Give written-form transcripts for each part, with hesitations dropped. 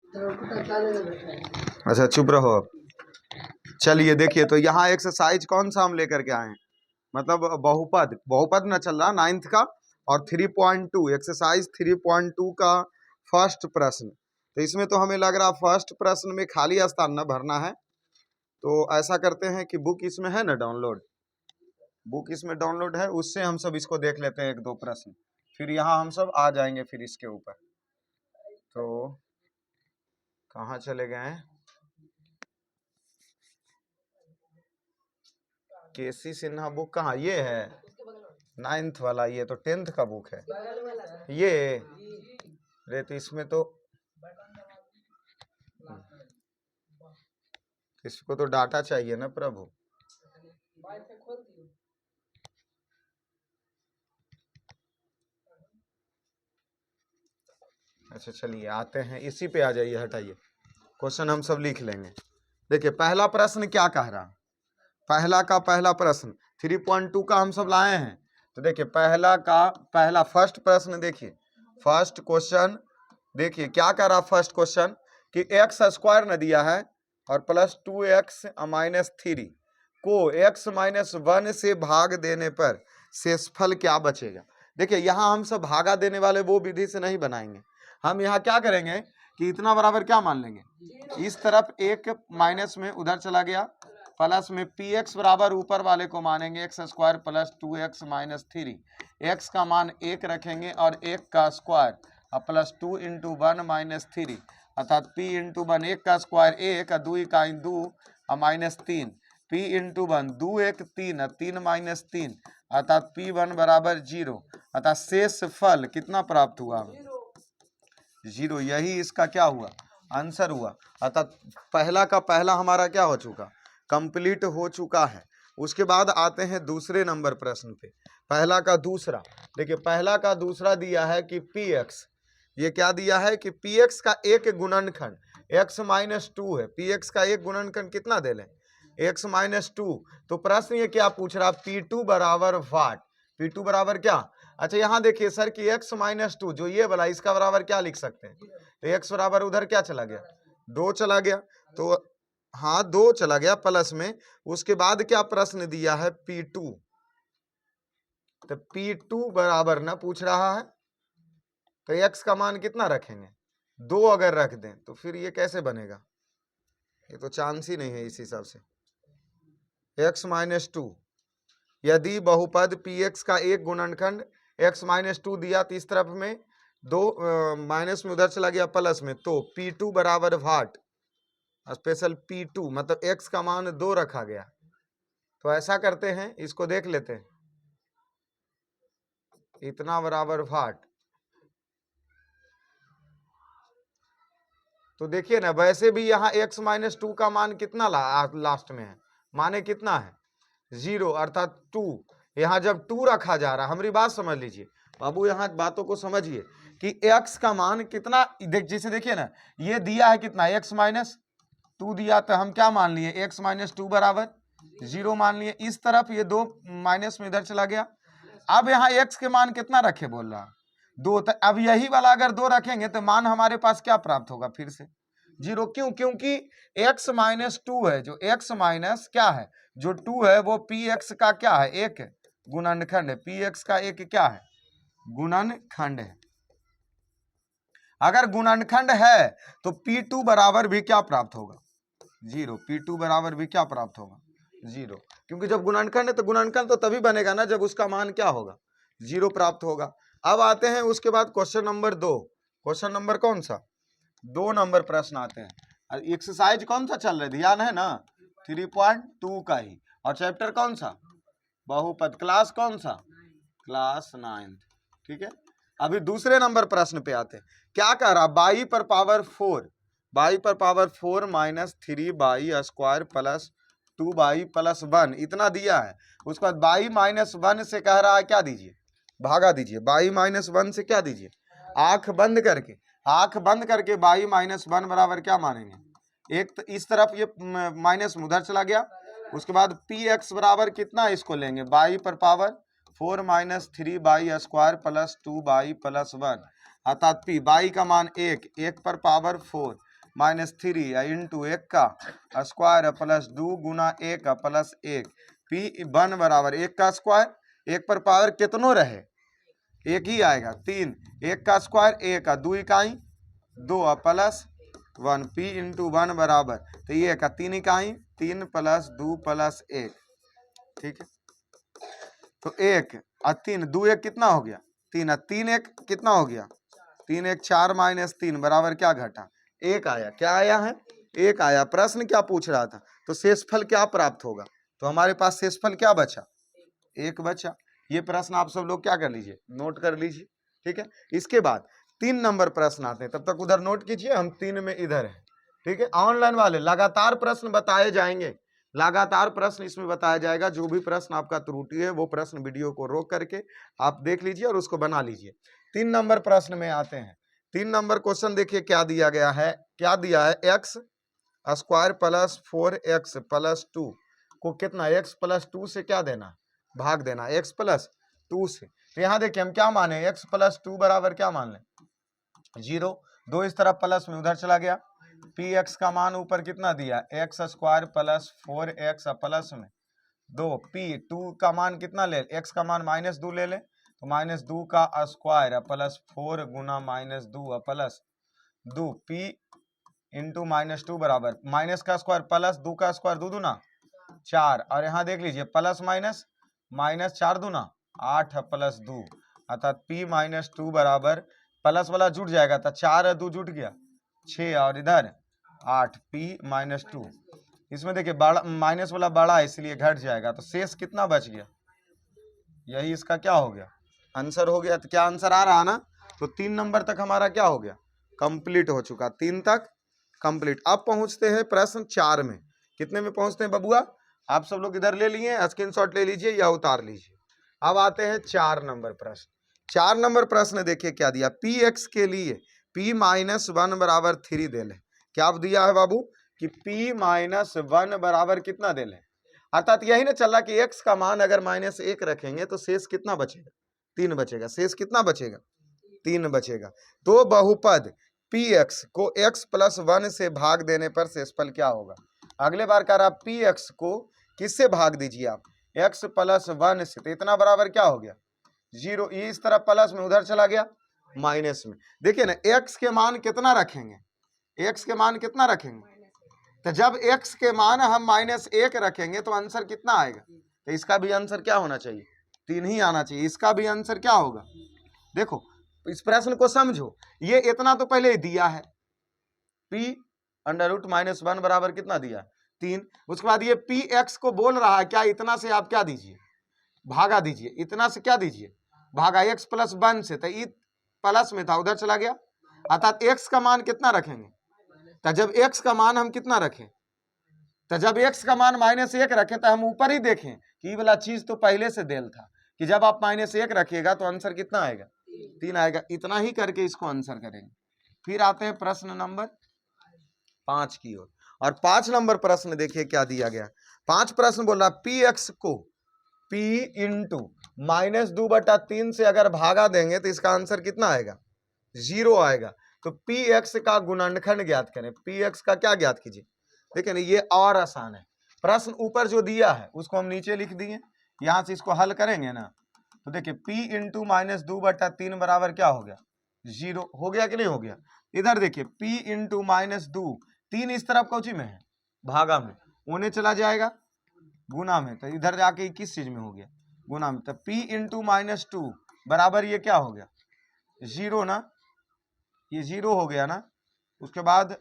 अच्छा चुप रहो अब। चलिए देखिए, तो यहाँ एक्सरसाइज कौन सा हम लेकर के आए हैं, मतलब बहुपद, बहुपद न चल रहा 9th का, और 3.2 एक्सरसाइज 3.2 का फर्स्ट प्रश्न। तो इसमें तो हमें लग रहा फर्स्ट प्रश्न में खाली स्थान न भरना है, तो ऐसा करते हैं कि बुक इसमें है ना डाउनलोड, बुक इसमें डाउनलोड है, उससे हम सब इसको देख लेते हैं एक दो प्रश्न, फिर यहाँ हम सब आ जाएंगे फिर इसके ऊपर। तो कहाँ चले गए हैं, केसी सिन्हा बुक कहाँ, ये है 9th वाला, ये तो 10th का बुक है ये रे, तो इसमें तो इसको तो डाटा चाहिए ना प्रभु। अच्छा चलिए आते हैं, इसी पे आ जाइए, हटाइए क्वेश्चन हम सब लिख लेंगे। देखिए पहला प्रश्न क्या कह रहा, पहला का पहला प्रश्न 3.2 का हम सब लाए हैं। तो देखिए पहला का पहला फर्स्ट प्रश्न, देखिए फर्स्ट क्वेश्चन, देखिए क्या कह रहा फर्स्ट क्वेश्चन कि एक्स स्क्वायर न दिया है और प्लस 2x माइनस 3 को x माइनस 1 से भाग देने पर शेषफल क्या बचेगा। देखिए यहाँ हम सब भागा देने वाले वो विधि से नहीं बनाएंगे, हम यहाँ क्या करेंगे कि इतना बराबर क्या मान लेंगे, इस तरफ एक माइनस में उधर चला गया, प्लस में px बराबर ऊपर वाले को मानेंगे x square plus 2x minus 3, x का मान 1 रखेंगे और 1 का स्क्वायर प्लस 2 इंटू 1 माइनस 3, अर्थात p इंटू 1 1 का स्क्वायर 1 और 2 का 2 माइनस 3, p इंटू 1 2 1 3 3 माइनस 3, अर्थात p1 बराबर 0, अर्थात शेष फल कितना प्राप्त हुआ, 0। यही इसका क्या हुआ, आंसर हुआ। अर्थात पहला का पहला हमारा क्या हो चुका, कंप्लीट हो चुका है। उसके बाद आते हैं दूसरे नंबर प्रश्न पे, पहला का दूसरा। देखिए पहला का दूसरा दिया है कि px, ये क्या दिया है कि px का एक गुणनखंड x माइनस 2 है, px का एक गुणनखंड कितना दे लें, x माइनस 2। तो प्रश्न ये क्या पूछ रहा, p2 बराबर वाट, p2 बराबर क्या। अच्छा यहाँ देखिए सर कि x माइनस 2 जो ये वाला, इसका बराबर क्या लिख सकते हैं, तो x बराबर उधर क्या चला गया, 2 चला गया, तो हाँ 2 चला गया प्लस में। उसके बाद क्या प्रश्न दिया है P2, तो P2 बराबर ना पूछ रहा है, तो x का मान कितना रखेंगे, 2 अगर रख दें तो फिर ये कैसे बनेगा, ये तो चांस ही नहीं है। इस हिसाब से x माइनस 2, यदि बहुपद px का एक गुणनखंड x माइनस 2 दिया तो इस तरफ में 2 माइनस में उधर चला गया प्लस में, तो P2 बराबर वाट, स्पेशल P2 मतलब x का मान 2 रखा गया। तो ऐसा करते हैं, इसको देख लेते हैं, इतना बराबर वाट, तो देखिए ना वैसे भी यहाँ x माइनस 2 का मान कितना लास्ट में है, माने कितना है 0, अर्थात 2। यहाँ जब 2 रखा जा रहा, हमारी बात समझ लीजिए बाबू, यहाँ बातों को समझिए कि x का मान कितना, जैसे देखिए ना ये दिया है कितना x माइनस 2 दिया, तो हम क्या मान लिए x माइनस 2 बराबर 0 मान लिए, इस तरफ ये 2 माइनस में इधर चला गया। अब यहाँ x के मान कितना रखे बोल रहा 2, तो अब यही वाला अगर 2 रखेंगे तो मान हमारे पास क्या प्राप्त होगा, फिर से 0। क्यों, क्योंकि x माइनस 2 है, जो x माइनस क्या है, जो 2 है वो px का क्या है, एक गुणनखंड है, px का एक क्या है, गुणनखंड है। अगर गुणनखंड है तो P2 बराबर भी क्या प्राप्त होगा, 0, P2 बराबर भी क्या प्राप्त होगा, 0, क्योंकि जब गुणनखंड है तो गुणनखंड तो तभी बनेगा ना जब उसका मान क्या होगा, 0 प्राप्त होगा। अब आते हैं उसके बाद क्वेश्चन नंबर 2, क्वेश्चन नंबर कौन सा, 2 नंबर प्रश्न आते हैं। एक्सरसाइज कौन सा चल रहा है, ध्यान है ना, 3.2 का ही, और चैप्टर कौन सा, बहुपद, क्लास कौन सा, क्लास 9। ठीक है, अभी दूसरे नंबर प्रश्न पे आते हैं। क्या कह रहा, बाई पर पावर 4, बाई पर power 4 minus 3 by square plus 2 by plus 1 इतना दिया है। उसके बाद बाई माइनस 1 से कह रहा है क्या दीजिए, भागा दीजिए, बाई माइनस 1 से क्या दीजिए, आंख बंद करके, आंख बंद करके बाई माइनस 1 बराबर क्या मानेंगे, एक तो इस तरफ ये माइनस उधर चला गया। उसके बाद पी एक्स बराबर कितना, इसको लेंगे बाई पर power 4 minus 3 by square plus 2 by plus 1, अर्थात पी बाई का मान 1 पर पावर 4, माइनस 3 इंटू 1 का स्क्वायर प्लस 2 गुना 1 प्लस 1 P1 बराबर 1 का स्क्वायर, 1 पर पावर कितनो रहे, 1 ही आएगा, 3 1 का स्क्वायर 1 का 2 इकाई 2 प्लस 1 P इंटू 1 बराबर, तो ये का 3 इकाई 3 प्लस 2 प्लस 1, ठीक है। तो 1 और 3 2 1 कितना हो गया 3 और 3 1 कितना हो गया 3 1 4 माइनस 3 बराबर क्या घटा 1 आया, क्या आया है 1 आया। प्रश्न क्या पूछ रहा था, तो शेषफल क्या प्राप्त होगा, तो हमारे पास शेषफल क्या बचा 1 बचा। ये प्रश्न आप सब लोग क्या कर लीजिए, नोट कर लीजिए, ठीक है। इसके बाद 3 नंबर प्रश्न आते हैं, तब तक उधर नोट कीजिए, हम 3 में इधर है, ठीक है। ऑनलाइन वाले लगातार प्रश्न बताए जाएंगे, लगातार प्रश्न इसमें बताया जाएगा। जो भी प्रश्न आपका त्रुटि है वो प्रश्न वीडियो को रोक करके आप देख लीजिए और उसको बना लीजिए। 3 नंबर प्रश्न में आते हैं। 3 नंबर क्वेश्चन देखिए क्या दिया गया है, क्या दिया है x square plus 4x plus 2 को कितना x प्लस 2 से क्या देना, भाग देना, x प्लस 2 से। तो यहाँ देखिए हम क्या माने, x प्लस 2 बराबर क्या मान लें 0, 2 इस तरफ प्लस में उधर चला गया, px का मान ऊपर कितना दिया x square plus 4x plus में 2 p2 का मान कितना ले, x का मान -2 ले ले, तो -2 का स्क्वायर प्लस 4 गुना -2 प्लस 2 p इंटू -2 बराबर माइनस का स्क्वायर प्लस 2 का स्क्वायर 2 दूना 4, और यहाँ देख लीजिए प्लस माइनस माइनस 4 दूना 8 प्लस 2 अर्थात p -2 बराबर प्लस वाला जुट जाएगा तो 4 और 2 जुट गया 6 और इधर 8 p -2। इसमें देखिए बड़ा माइनस वाला बड़ा है इसलिए घट जाएगा, तो शेष कितना बच गया, यही इसका क्या हो गया आंसर हो गया। तो क्या आंसर आ रहा ना, तो 3 नंबर तक हमारा क्या हो गया कंप्लीट हो चुका, 3 तक कंप्लीट। अब पहुंचते हैं प्रश्न 4 में, कितने में पहुंचते हैं बबुआ, आप सब लोग इधर ले लिए, स्क्रीनशॉट ले लीजिए या उतार लीजिए। अब आते हैं 4 नंबर प्रश्न। 4 नंबर प्रश्न देखिए क्या दिया, पी एक्स के लिए p -1 बराबर 3 दे ले। क्या अब दिया है बाबू कि p -1 बराबर कितना दे ले, अर्थात यही ना चल रहा कि x का मान अगर -1 रखेंगे तो शेष कितना बचेगा 3 बचेगा, शेष कितना बचेगा 3 बचेगा। तो बहुपद px को x प्लस 1 से भाग देने पर शेषफल क्या होगा। अगले बार कह रहा px को किससे भाग दीजिए आप, x प्लस 1 से, तो इतना बराबर क्या हो गया 0, ये इस तरफ प्लस में उधर चला गया माइनस में। देखिए ना x के मान कितना रखेंगे, x के मान कितना रखेंगे, तो जब x के मान हम -1 रखेंगे तो आंसर कितना आएगा, तो इसका भी आंसर क्या होना चाहिए 3 ही आना चाहिए। इसका भी आंसर क्या होगा, देखो इस प्रश्न को समझो, ये इतना तो पहले ही दिया है p √ -1 बराबर कितना दिया 3, उसके बाद ये px को बोल रहा है क्या, इतना से आप क्या दीजिए भागा दीजिए, इतना से क्या दीजिए भागा x प्लस 1 से, तो ये प्लस में था उधर चला गया, अर्थात x का मान कितना रखेंगे, तो जब x का मान हम कितना रखें, तो जब x का मान -1 रखें तो हम ऊपर ही देखें कि ये वाला चीज तो पहले से देल था कि जब आप -1 रखिएगा तो आंसर कितना आएगा 3 आएगा। इतना ही करके इसको आंसर करेंगे। फिर आते हैं प्रश्न नंबर 5 की ओर, और 5 नंबर प्रश्न देखिए क्या दिया गया। 5 प्रश्न बोल रहा px को p इंटू -2/3 से अगर भागा देंगे तो इसका आंसर कितना आएगा 0 आएगा। तो px का गुणनखंड ज्ञात करें, px का क्या ज्ञात कीजिए। देखिए ना ये और आसान है, प्रश्न ऊपर जो दिया है उसको हम नीचे लिख दिए, यहां से इसको हल करेंगे ना, तो देखिए p इंटू -2/3 बराबर क्या हो गया 0, हो गया कि नहीं हो गया। इधर देखिए p इंटू -2, 3 इस तरफ कौची में है भागा में, उन्हें चला जाएगा गुना में, तो इधर जाके किस चीज में हो गया गुना में, तो p इंटू -2 बराबर ये क्या हो गया 0 ना, ये 0 हो गया ना। उसके बाद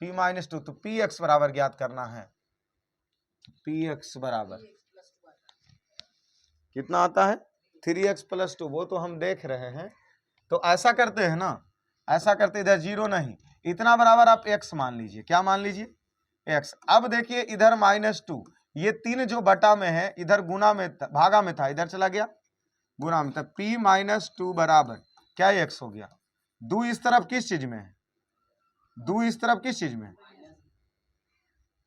p -2, तो px बराबर ज्ञात करना है, px बराबर कितना आता है 3x + 2, वो तो हम देख रहे हैं। तो ऐसा करते हैं ना, ऐसा करते इधर 0 नहीं, इतना बराबर आप x मान लीजिए, क्या मान लीजिए x। अब देखिए इधर -2, ये 3 जो बटा में है इधर गुना में भागा में था, इधर चला गया गुना में, तब p -2 बराबर क्या x हो गया 2 इस तरफ किस चीज में है 2 इस तरफ किस चीज में,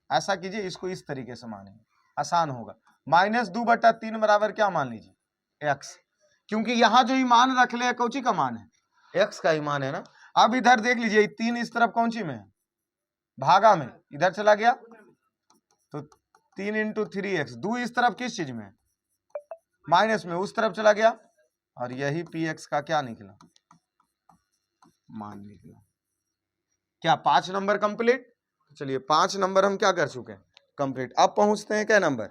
ऐसा कीजिए इसको इस तरीके से मानेंगे आसान होगा। -2/3 बराबर क्या मान लीजिए x, क्योंकि यहां जो ही मान रख ले कौची का मान है x का ही मान है ना। अब इधर देख लीजिए 3 इस तरफ कौन सी में है भागा में इधर चला गया तो 3 इंटू 3x, 2 इस तरफ किस चीज में, माइनस में, उस तरफ चला गया और यही px का क्या निकला, मान निकला। क्या 5 नंबर कंप्लीट? चलिए 5 नंबर हम क्या कर चुके हैं, कंप्लीट। अब पहुंचते हैं क्या नंबर,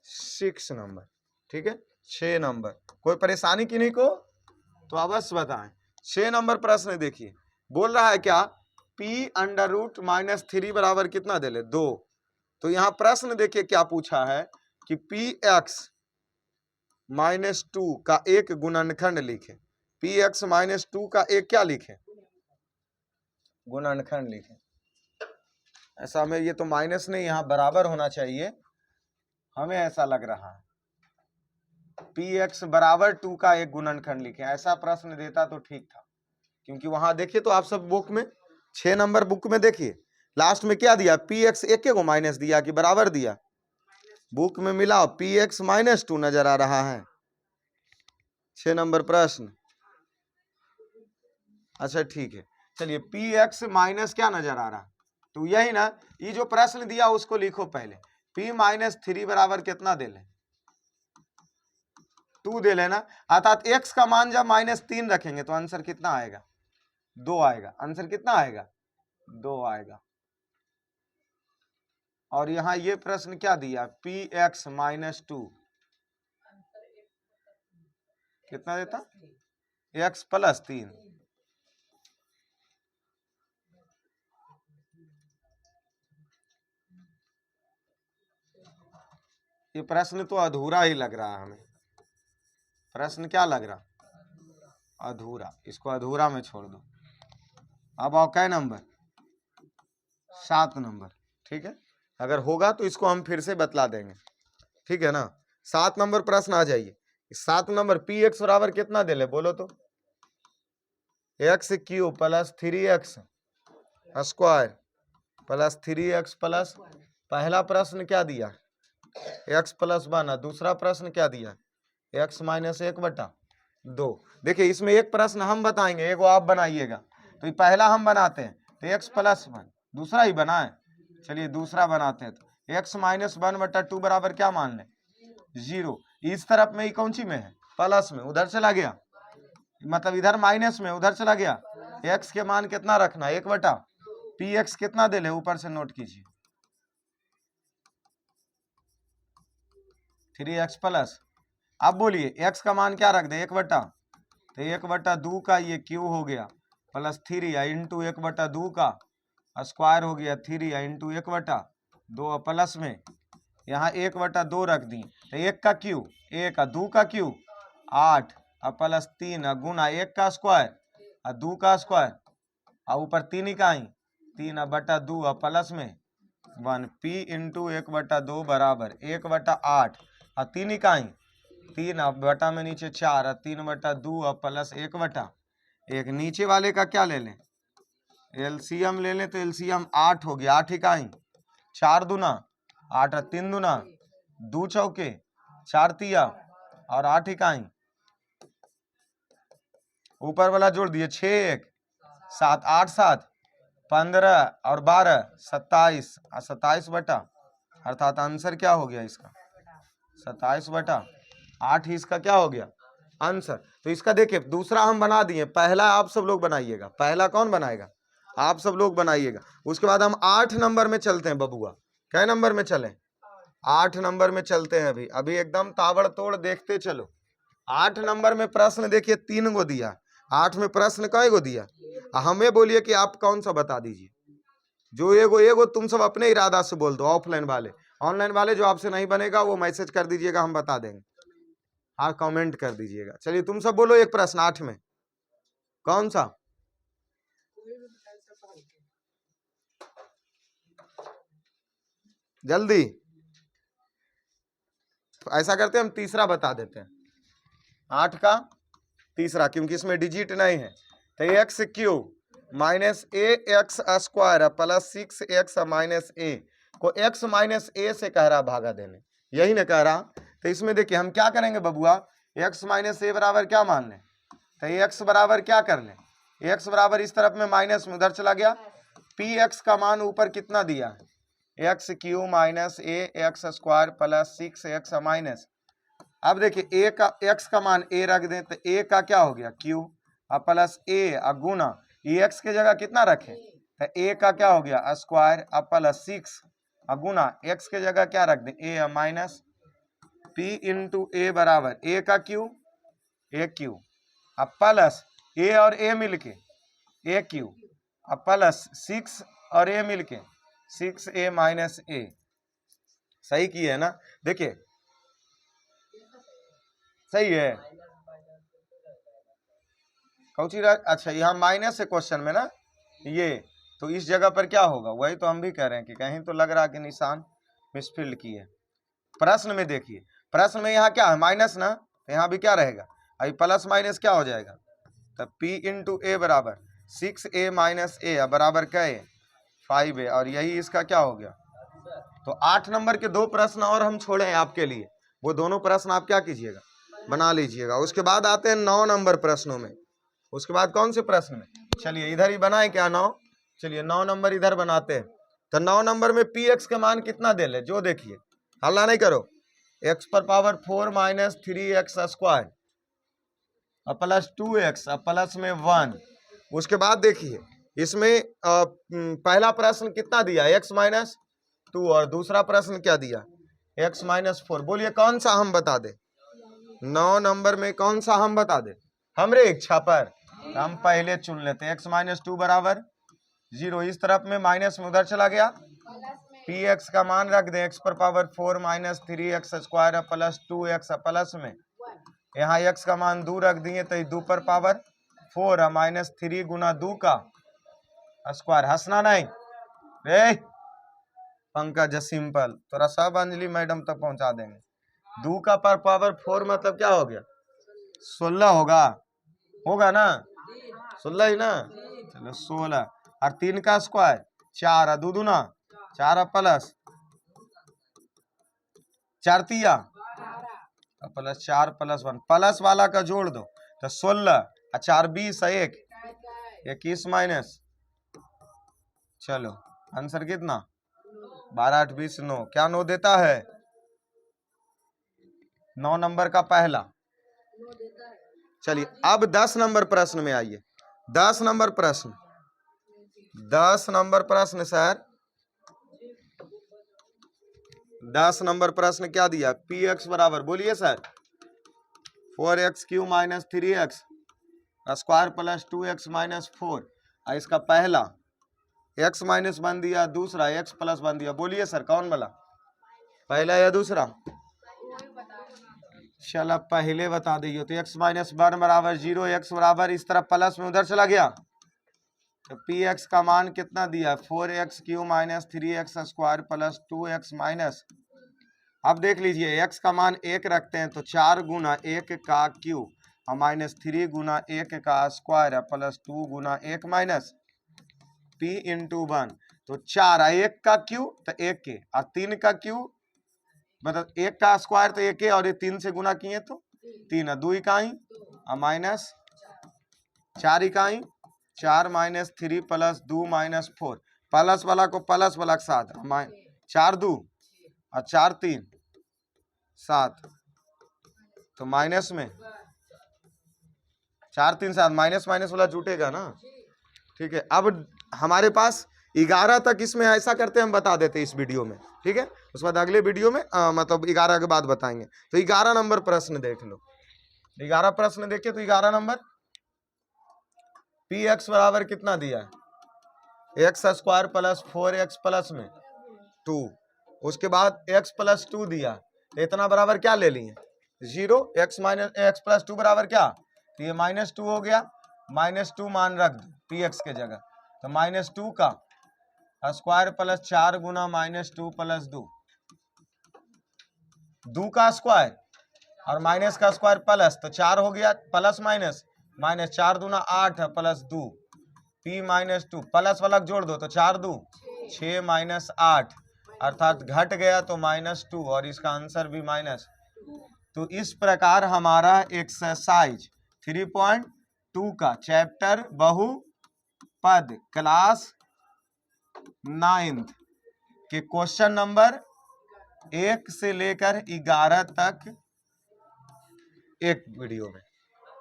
6 नंबर। ठीक है, 6 नंबर। कोई परेशानी की नहीं को तो अवश्य बताएं। 6 नंबर प्रश्न देखिए, बोल रहा है क्या, p अंडर रूट माइनस 3 बराबर कितना दे ले, 2। तो यहाँ प्रश्न देखिए क्या पूछा है कि px माइनस 2 का एक गुणनखंड लिखे। px माइनस 2 का एक क्या लिखे, गुणनखंड लिखे। ऐसा में ये तो माइनस नहीं, यहाँ बराबर होना चाहिए, हमें ऐसा लग रहा है। px बराबर 2 का एक गुणनखंड लिखे, ऐसा प्रश्न देता तो ठीक था। क्योंकि वहां देखिए तो आप सब बुक में 6 नंबर बुक में देखिए लास्ट में क्या दिया, px एक को माइनस दिया कि बराबर दिया, बुक में मिला px माइनस 2 नजर आ रहा है। 6 नंबर प्रश्न। अच्छा ठीक है, चलिए px माइनस क्या नजर आ रहा, तो यही ना, ये जो प्रश्न दिया उसको लिखो पहले। p माइनस 3 बराबर कितना दे ले, 2 दे लेना, अर्थात x का मान जब -3 रखेंगे तो आंसर कितना आएगा, 2 आएगा। आंसर कितना आएगा, 2 आएगा। और यहां ये प्रश्न क्या दिया, px माइनस 2 कितना देता, x प्लस 3। ये प्रश्न तो अधूरा ही लग रहा है हमें, प्रश्न क्या लग रहा, अधूरा। इसको अधूरा में छोड़ दो। अब आओ कै नंबर, 7 नंबर। ठीक है, अगर होगा तो इसको हम फिर से बतला देंगे। ठीक है ना, 7 नंबर प्रश्न आ जाइए। 7 नंबर px बराबर कितना दे ले, बोलो तो, x cube plus 3x square plus 3x plus, पहला प्रश्न क्या दिया, x प्लस 1, दूसरा प्रश्न क्या दिया, x माइनस 1/2। देखिए इसमें एक प्रश्न हम बताएंगे, एक आप बनाइएगा। तो ये पहला हम बनाते हैं तो x प्लस 1, दूसरा ही बनाए। चलिए दूसरा बनाते हैं, तो x माइनस 1/2 बराबर क्या मान ले, 0। इस तरफ में ही कौन सी में है, प्लस में, उधर चला गया, मतलब इधर माइनस में उधर चला गया। x के मान कितना रखना, 1/, px कितना दे ले, ऊपर से नोट कीजिए 3x प्लस। अब बोलिए x का मान क्या रख दे, 1/, तो 1/2 का ये क्यू हो गया प्लस 3 इंटू 1/2 का स्क्वायर हो गया 3 इंटू 1/2 प्लस में यहाँ 1/2 रख दी, तो 1 का क्यू 1, 2 का क्यू 8 और प्लस 3 गुना 1 का स्क्वायर और 2 का स्क्वायर और ऊपर 3 इकाई 3/2 और प्लस में 1, p इंटू 1/2 बराबर 1/8 और 3 इकाई 3 बटा में नीचे 4 और 3/2 और प्लस 1/1। नीचे वाले का क्या ले लें, एलसीएम ले लें, तो एलसीएम 8 हो गया, 8 इकाई 4 दूना 8 और 3 दूना 2 चौके 4 तिया और 8 इकाई, ऊपर वाला जोड़ दिए 6 1 7 8 7 15 और 12 27 और 27 बटा, अर्थात आंसर क्या हो गया इसका, 27/8 ही इसका क्या हो गया आंसर। तो इसका देखिए दूसरा हम बना दिए, पहला आप सब लोग बनाइएगा, पहला कौन बनाएगा, आप सब लोग बनाइएगा। उसके बाद हम 8 नंबर में चलते हैं बबुआ, कै नंबर में चलें, 8 नंबर में चलते हैं। अभी अभी एकदम ताबड़तोड़ देखते चलो। 8 नंबर में प्रश्न देखिए 3 गो दिया, 8 में प्रश्न कै गो दिया, हमें बोलिए कि आप कौन सा बता दीजिए, जो एगो तुम सब अपने इरादा से बोल दो, ऑफलाइन वाले। ऑनलाइन वाले जो आपसे नहीं बनेगा वो मैसेज कर दीजिएगा, हम बता देंगे, हाँ कमेंट कर दीजिएगा। चलिए तुम सब बोलो एक प्रश्न 8 में कौन सा, जल्दी। ऐसा करते हैं हम तीसरा बता देते हैं, 8 का तीसरा, क्योंकि इसमें डिजिट नहीं है। तो x cube minus a x square plus 6x minus a को x माइनस ए से कह रहा भागा देने, यही ना कह रहा। तो इसमें देखिए हम क्या करेंगे बबुआ, x माइनस ए बराबर क्या मान लें, तो x बराबर क्या कर लें, x बराबर इस तरफ में माइनस में उधर चला गया पी एक्स का मान ऊपर कितना दिया है, x cube minus a x square plus 6x minus, अब देखिए ए का एक्स का मान ए रख दें तो ए का क्या हो गया क्यू और प्लस ए गुना ये एक्स के जगह कितना रखें तो ए का क्या हो गया स्क्वायर अब प्लस 6 गुना एक्स के जगह क्या रख दें ए माइनस पी इंटू ए बराबर ए का क्यू ए क्यू अब प्लस ए और ए मिलके ए क्यू अब प्लस 6 और ए मिलके 6a माइनस ए, सही किए है ना, देखिए सही है कौची, अच्छा यहाँ माइनस है क्वेश्चन में ना ये, तो इस जगह पर क्या होगा, वही तो हम भी कह रहे हैं कि कहीं तो लग रहा कि निशान मिसफिल्ड की है। प्रश्न में देखिए, प्रश्न में यहाँ क्या है माइनस ना, तो यहाँ भी क्या रहेगा अभी प्लस माइनस क्या हो जाएगा, तब p इंटू ए बराबर 6a माइनस ए बराबर क्या है 5a, और यही इसका क्या हो गया। तो 8 नंबर के 2 प्रश्न और हम छोड़े हैं आपके लिए, वो दोनों प्रश्न आप क्या कीजिएगा बना लीजिएगा। उसके बाद आते हैं 9 नंबर प्रश्नों में, उसके बाद कौन से प्रश्न में, चलिए इधर ही बनाए क्या 9, चलिए 9 नंबर इधर बनाते हैं। तो 9 नंबर में पी एक्स के मान कितना दे ले, जो देखिए हल्ला नहीं करो, एक्स पर power 4 minus 3x square plus 2x plus में 1। उसके बाद देखिए इसमें पहला प्रश्न कितना दिया x माइनस 2 और दूसरा प्रश्न क्या दिया x माइनस 4, बोलिए कौन सा हम बता दे, 9 नंबर में कौन सा हम बता दे, हमरे इच्छा पर हम पहले चुन लेते हैं। x माइनस 2 बराबर 0, इस तरफ में माइनस में उधर चला गया, पी एक्स का मान रख दें x पर power 4 minus 3x square plus 2x plus में यहाँ x का मान 2 रख दिए तो 2 पर पावर 4 माइनस 3 गुना 2 का स्क्वायर, हंसना नहीं रे पंकज सिंपल, थोड़ा सब अंजलि मैडम तक पहुंचा देंगे। 2 का पर पावर 4 मतलब क्या हो गया 16 होगा, होगा ना 16 ही ना, चलो 16 और 3 का स्क्वायर 4 2 दूना 4 प्लस 4 तिया प्लस 4 प्लस 1 प्लस वाला का जोड़ दो तो 16 और 4 20 1 21 माइनस, चलो आंसर कितना 12 8 20 9, क्या 9 देता है 9 नंबर का पहला। चलिए अब 10 नंबर प्रश्न में आइए, 10 नंबर प्रश्न, 10 नंबर प्रश्न सर, 10 नंबर प्रश्न क्या दिया पी एक्स बराबर, बोलिए sir 4x Q minus 3x square plus 2x minus 4, इसका पहला x माइनस 1 दिया, दूसरा x प्लस 1 दिया, बोलिए सर कौन वाला पहला या दूसरा, चलो पहले बता दीजिए। तो x माइनस 1 बराबर 0, x बराबर इस तरफ प्लस में उधर चला गया, तो पी एक्स का मान कितना दिया 4x Q minus 3x square plus 2x minus, अब देख लीजिए x का मान 1 रखते हैं तो 4 गुना 1 का क्यू और माइनस 3 गुना 1 का स्क्वायर प्लस 2 गुना 1 माइनस p इंटू 1, तो 4 1 का क्यू तो 1 के और 3 का क्यू मतलब 1 का स्क्वायर तो 1 के और ये 3 से गुना किए तो 3 2 इकाई और माइनस 4 इकाई 4 माइनस 3 प्लस 2 माइनस 4, प्लस वाला को प्लस वाला के साथ 4 2 और 4 3 7, तो माइनस में 4 3 7 माइनस माइनस वाला जुटेगा ना, ठीक है। अब हमारे पास 11 तक इसमें ऐसा करते हम बता देते इस वीडियो में, ठीक है, उसके बाद अगले वीडियो में मतलब 11 के बाद बताएंगे। तो 11 नंबर प्रश्न देख लो, 11 प्रश्न देखिए, तो 11 नंबर पी एक्स बराबर कितना दिया है x square plus 4x plus में 2, उसके बाद x प्लस 2 दिया, तो इतना बराबर क्या ले लिए 0, x माइनस x प्लस 2 बराबर क्या, तो ये माइनस 2 हो गया, माइनस 2 मान रख दो पी एक्स के जगह, तो माइनस 2 का स्क्वायर प्लस 4 गुना माइनस 2 प्लस 2, 2 का स्क्वायर और माइनस का स्क्वायर प्लस, तो 4 हो गया प्लस माइनस माइनस 4 दूना 8 प्लस 2 p माइनस 2, प्लस वाला जोड़ दो तो 4 2 6 माइनस 8 अर्थात घट गया तो माइनस 2 और इसका आंसर भी माइनस। तो इस प्रकार हमारा एक्सरसाइज 3.2 का चैप्टर बहुपद क्लास 9th के क्वेश्चन नंबर 1 से लेकर 11 तक एक वीडियो में।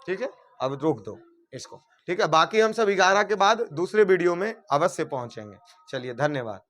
ठीक है, अब रोक दो इसको। ठीक है, बाकी हम सब 11 के बाद दूसरे वीडियो में अवश्य पहुंचेंगे। चलिए, धन्यवाद।